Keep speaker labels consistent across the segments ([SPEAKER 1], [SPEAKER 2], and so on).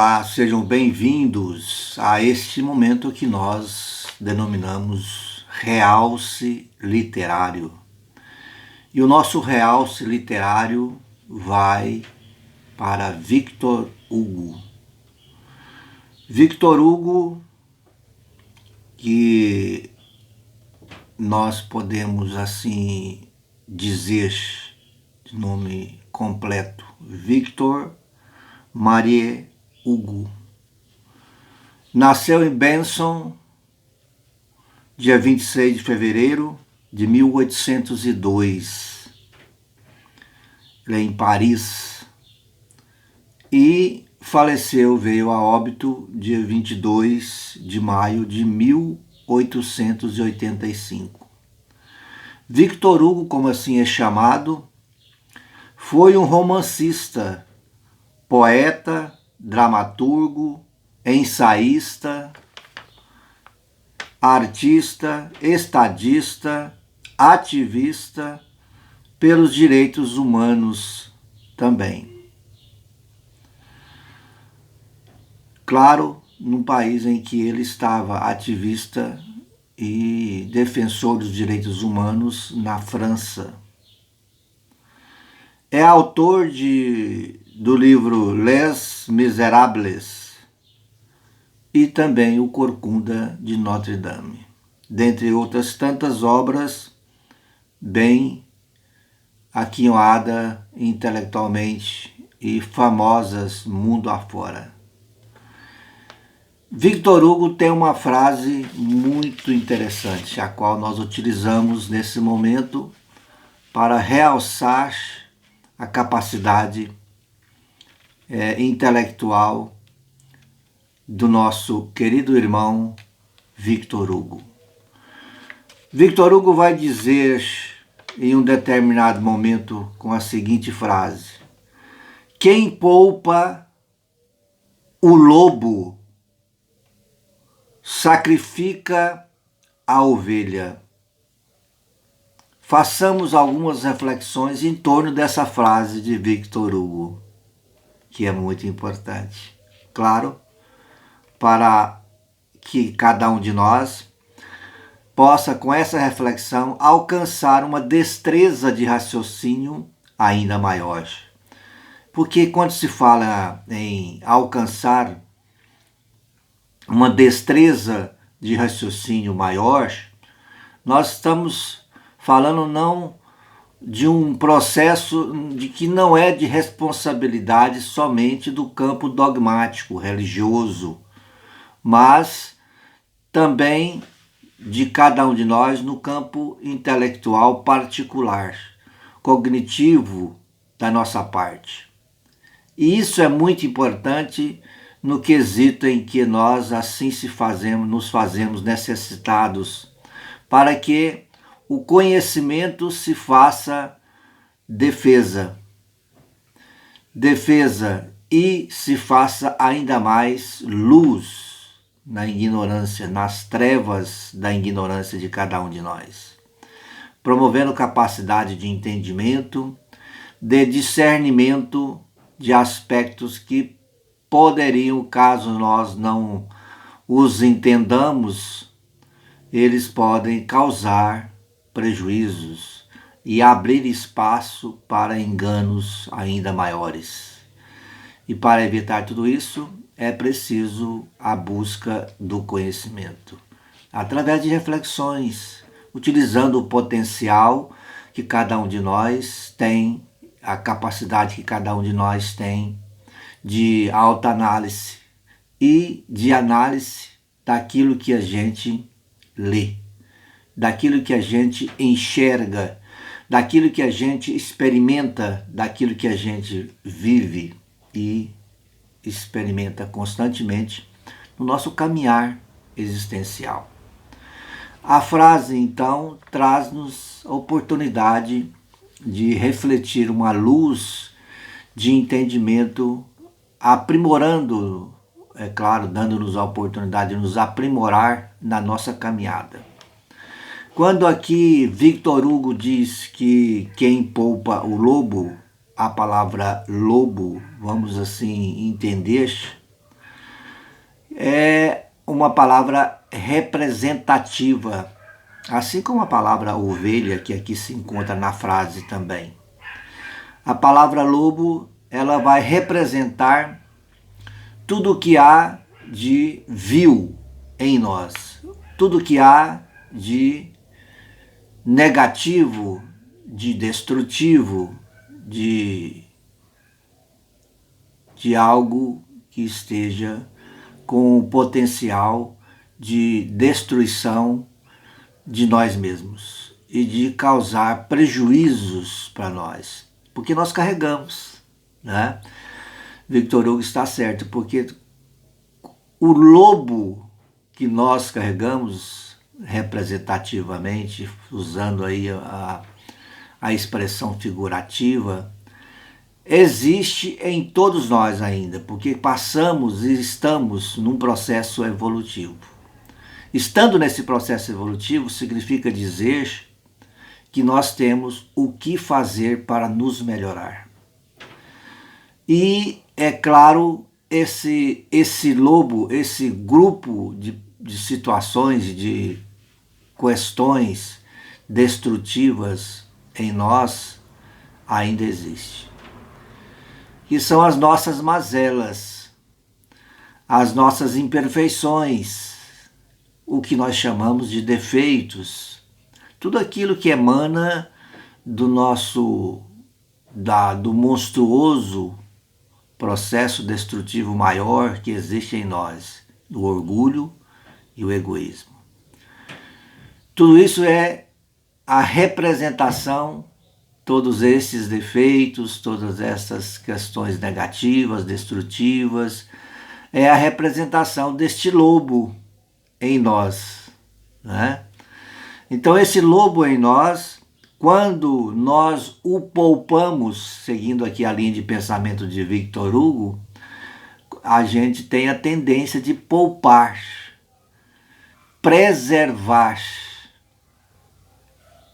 [SPEAKER 1] Olá, sejam bem-vindos a este momento que nós denominamos realce literário. E o nosso realce literário vai para Victor Hugo. Victor Hugo, que nós podemos assim dizer de nome completo, Victor Marie Hugo. Nasceu em Besançon, dia 26 de fevereiro de 1802, em Paris, e faleceu, veio a óbito, dia 22 de maio de 1885. Victor Hugo, como assim é chamado, foi um romancista, poeta, dramaturgo, ensaísta, artista, estadista, ativista pelos direitos humanos também. Claro, num país em que ele estava ativista e defensor dos direitos humanos na França. É autor do livro Les Misérables e também O Corcunda de Notre Dame, dentre outras tantas obras bem aquinhoadas intelectualmente e famosas mundo afora. Victor Hugo tem uma frase muito interessante, a qual nós utilizamos nesse momento para realçar a capacidade intelectual do nosso querido irmão Victor Hugo. Victor Hugo vai dizer em um determinado momento com a seguinte frase: quem poupa o lobo sacrifica a ovelha. Façamos algumas reflexões em torno dessa frase de Victor Hugo, que é muito importante. Claro, para que cada um de nós possa, com essa reflexão, alcançar uma destreza de raciocínio ainda maior. Porque quando se fala em alcançar uma destreza de raciocínio maior, nós estamos falando não de um processo de que não é de responsabilidade somente do campo dogmático, religioso, mas também de cada um de nós no campo intelectual particular, cognitivo da nossa parte. E isso é muito importante no quesito em que nós assim nos fazemos necessitados para que o conhecimento se faça defesa e se faça ainda mais luz na ignorância, nas trevas da ignorância de cada um de nós, promovendo capacidade de entendimento, de discernimento de aspectos que poderiam, caso nós não os entendamos, eles podem causar prejuízos e abrir espaço para enganos ainda maiores. E para evitar tudo isso, é preciso a busca do conhecimento, através de reflexões, utilizando o potencial que cada um de nós tem, a capacidade que cada um de nós tem de autoanálise e de análise daquilo que a gente lê, daquilo que a gente enxerga, daquilo que a gente experimenta, daquilo que a gente vive e experimenta constantemente no nosso caminhar existencial. A frase, então, traz-nos a oportunidade de refletir uma luz de entendimento, aprimorando, é claro, dando-nos a oportunidade de nos aprimorar na nossa caminhada. Quando aqui Victor Hugo diz que quem poupa o lobo, a palavra lobo, vamos assim entender, é uma palavra representativa, assim como a palavra ovelha, que aqui se encontra na frase também. A palavra lobo, ela vai representar tudo o que há de vil em nós, tudo o que há de negativo, de destrutivo, de algo que esteja com o potencial de destruição de nós mesmos e de causar prejuízos para nós, porque nós carregamos, né? Victor Hugo está certo, porque o lobo que nós carregamos representativamente, usando aí a expressão figurativa, existe em todos nós ainda, porque passamos e estamos num processo evolutivo. Estando nesse processo evolutivo, significa dizer que nós temos o que fazer para nos melhorar. E, é claro, esse lobo, esse grupo de situações, de questões destrutivas em nós ainda existe. Que são as nossas mazelas, as nossas imperfeições, o que nós chamamos de defeitos, tudo aquilo que emana do do monstruoso processo destrutivo maior que existe em nós, o orgulho e o egoísmo. Tudo isso é a representação, todos esses defeitos, todas essas questões negativas, destrutivas, é a representação deste lobo em nós, né? Então esse lobo em nós, quando nós o poupamos, seguindo aqui a linha de pensamento de Victor Hugo, a gente tem a tendência de poupar, preservar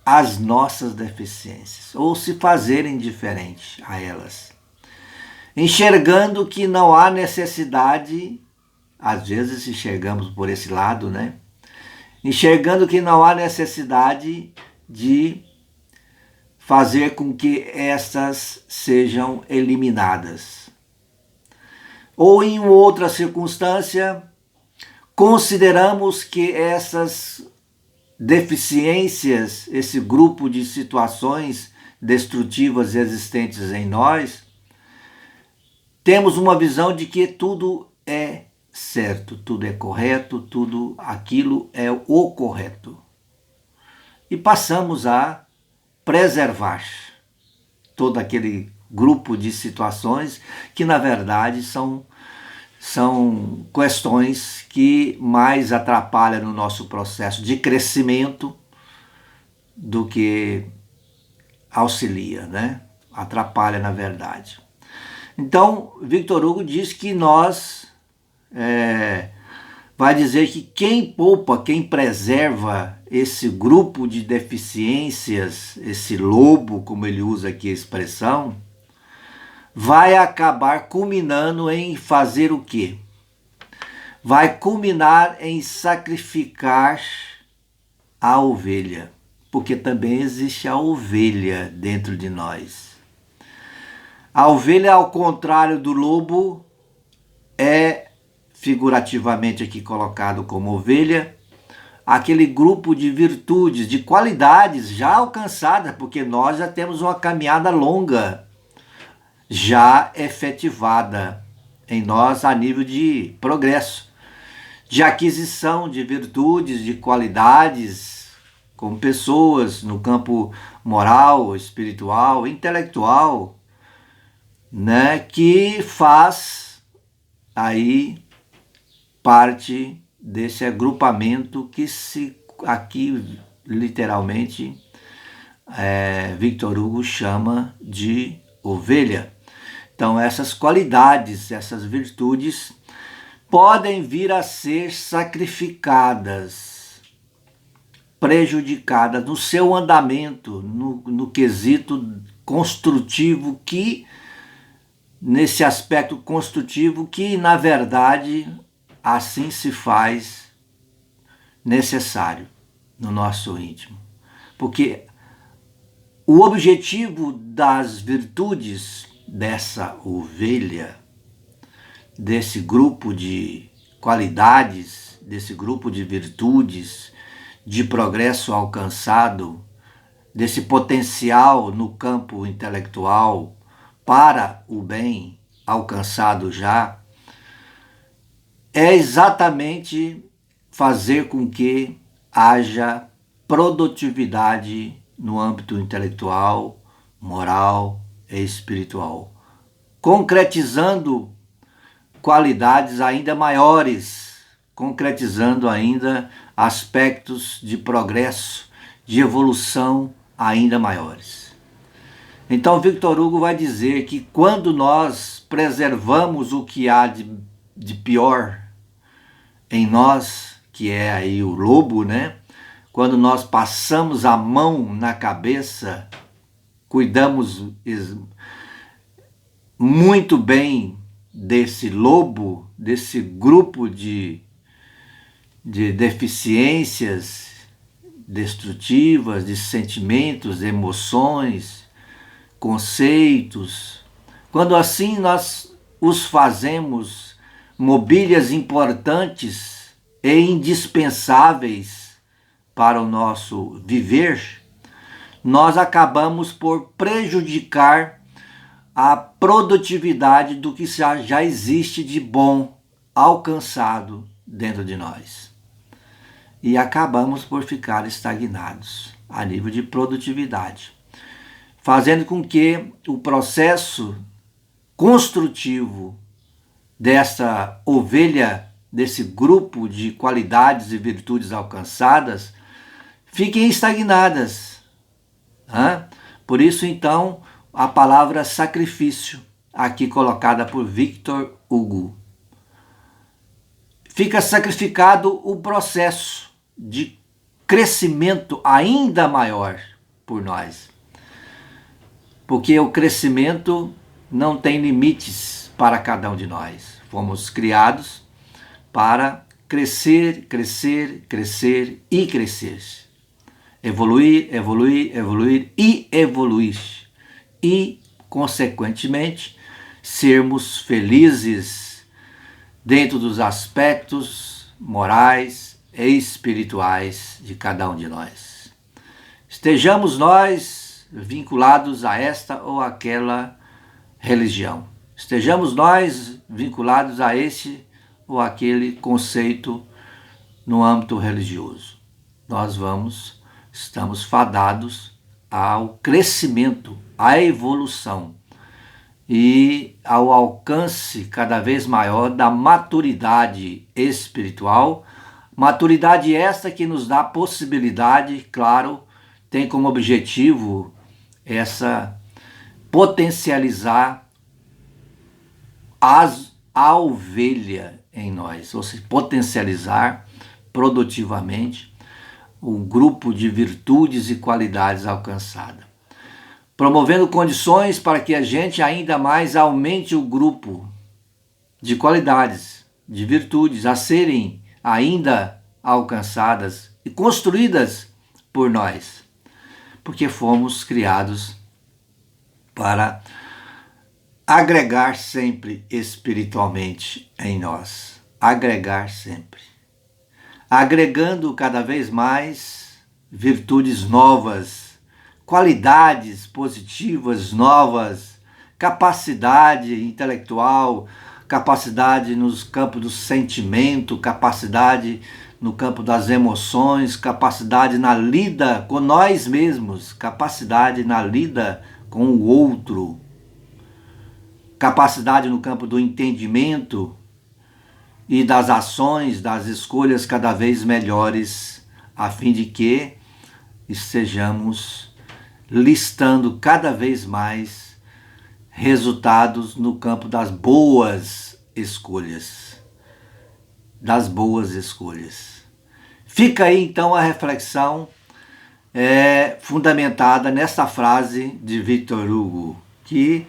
[SPEAKER 1] as nossas deficiências, ou se fazer indiferente a elas, enxergando que não há necessidade, às vezes enxergamos por esse lado, né? Enxergando que não há necessidade de fazer com que essas sejam eliminadas. Ou em outra circunstância, consideramos que essas deficiências, esse grupo de situações destrutivas existentes em nós, temos uma visão de que tudo é certo, tudo é correto, tudo aquilo é o correto. E passamos a preservar todo aquele grupo de situações que, na verdade, são questões que mais atrapalham no nosso processo de crescimento do que auxilia, né? Atrapalha, na verdade. Então, Victor Hugo diz que vai dizer que quem poupa, quem preserva esse grupo de deficiências, esse lobo, como ele usa aqui a expressão, vai acabar culminando em fazer o quê? Vai culminar em sacrificar a ovelha, porque também existe a ovelha dentro de nós. A ovelha, ao contrário do lobo, é, figurativamente aqui colocado como ovelha, aquele grupo de virtudes, de qualidades já alcançadas, porque nós já temos uma caminhada longa, já efetivada em nós a nível de progresso, de aquisição de virtudes, de qualidades, como pessoas no campo moral, espiritual, intelectual, né, que faz aí parte desse agrupamento que se aqui literalmente Victor Hugo chama de ovelha. Então essas qualidades, essas virtudes podem vir a ser sacrificadas, prejudicadas no seu andamento, no quesito construtivo, que nesse aspecto construtivo que na verdade assim se faz necessário no nosso íntimo. Porque o objetivo das virtudes dessa ovelha, desse grupo de qualidades, desse grupo de virtudes, de progresso alcançado, desse potencial no campo intelectual para o bem alcançado já, é exatamente fazer com que haja produtividade no âmbito intelectual, moral e espiritual, concretizando qualidades ainda maiores, concretizando ainda aspectos de progresso, de evolução ainda maiores. Então Victor Hugo vai dizer que quando nós preservamos o que há de pior em nós, que é aí o lobo, né? Quando nós passamos a mão na cabeça, cuidamos muito bem desse lobo, desse grupo de deficiências destrutivas, de sentimentos, emoções, conceitos. Quando assim nós os fazemos mobílias importantes e indispensáveis para o nosso viver, nós acabamos por prejudicar a produtividade do que já existe de bom alcançado dentro de nós. E acabamos por ficar estagnados a nível de produtividade, fazendo com que o processo construtivo dessa ovelha, desse grupo de qualidades e virtudes alcançadas, fiquem estagnadas. Por isso, então, a palavra sacrifício, aqui colocada por Victor Hugo. Fica sacrificado o processo de crescimento ainda maior por nós. Porque o crescimento não tem limites para cada um de nós. Fomos criados para crescer, crescer, crescer e crescer. Evoluir, evoluir, evoluir e evoluir. E, consequentemente, sermos felizes dentro dos aspectos morais e espirituais de cada um de nós. Estejamos nós vinculados a esta ou aquela religião. Estejamos nós vinculados a esse ou aquele conceito no âmbito religioso. Nós estamos fadados ao crescimento, à evolução e ao alcance cada vez maior da maturidade espiritual, maturidade esta que nos dá possibilidade, claro, tem como objetivo essa potencializar a ovelha em nós, ou seja, potencializar produtivamente um grupo de virtudes e qualidades alcançadas, promovendo condições para que a gente ainda mais aumente o grupo de qualidades, de virtudes a serem ainda alcançadas e construídas por nós, porque fomos criados para agregar sempre espiritualmente em nós, agregar sempre, agregando cada vez mais virtudes novas, qualidades positivas novas, capacidade intelectual, capacidade nos campos do sentimento, capacidade no campo das emoções, capacidade na lida com nós mesmos, capacidade na lida com o outro, capacidade no campo do entendimento e das ações, das escolhas cada vez melhores, a fim de que estejamos listando cada vez mais resultados no campo das boas escolhas. Das boas escolhas. Fica aí então a reflexão fundamentada nessa frase de Victor Hugo, que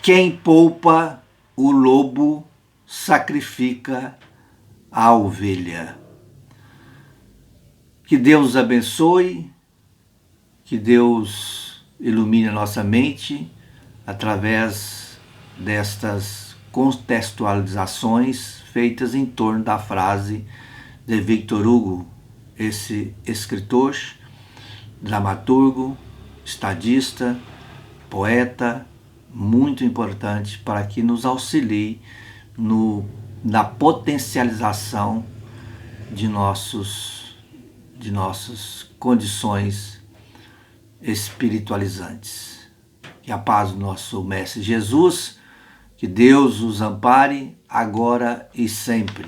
[SPEAKER 1] quem poupa o lobo sacrifica a ovelha. Que Deus os abençoe, que Deus ilumine a nossa mente através destas contextualizações feitas em torno da frase de Victor Hugo, esse escritor, dramaturgo, estadista, poeta, muito importante para que nos auxilie na potencialização de nossas condições espiritualizantes. Que a paz do nosso Mestre Jesus, que Deus os ampare agora e sempre.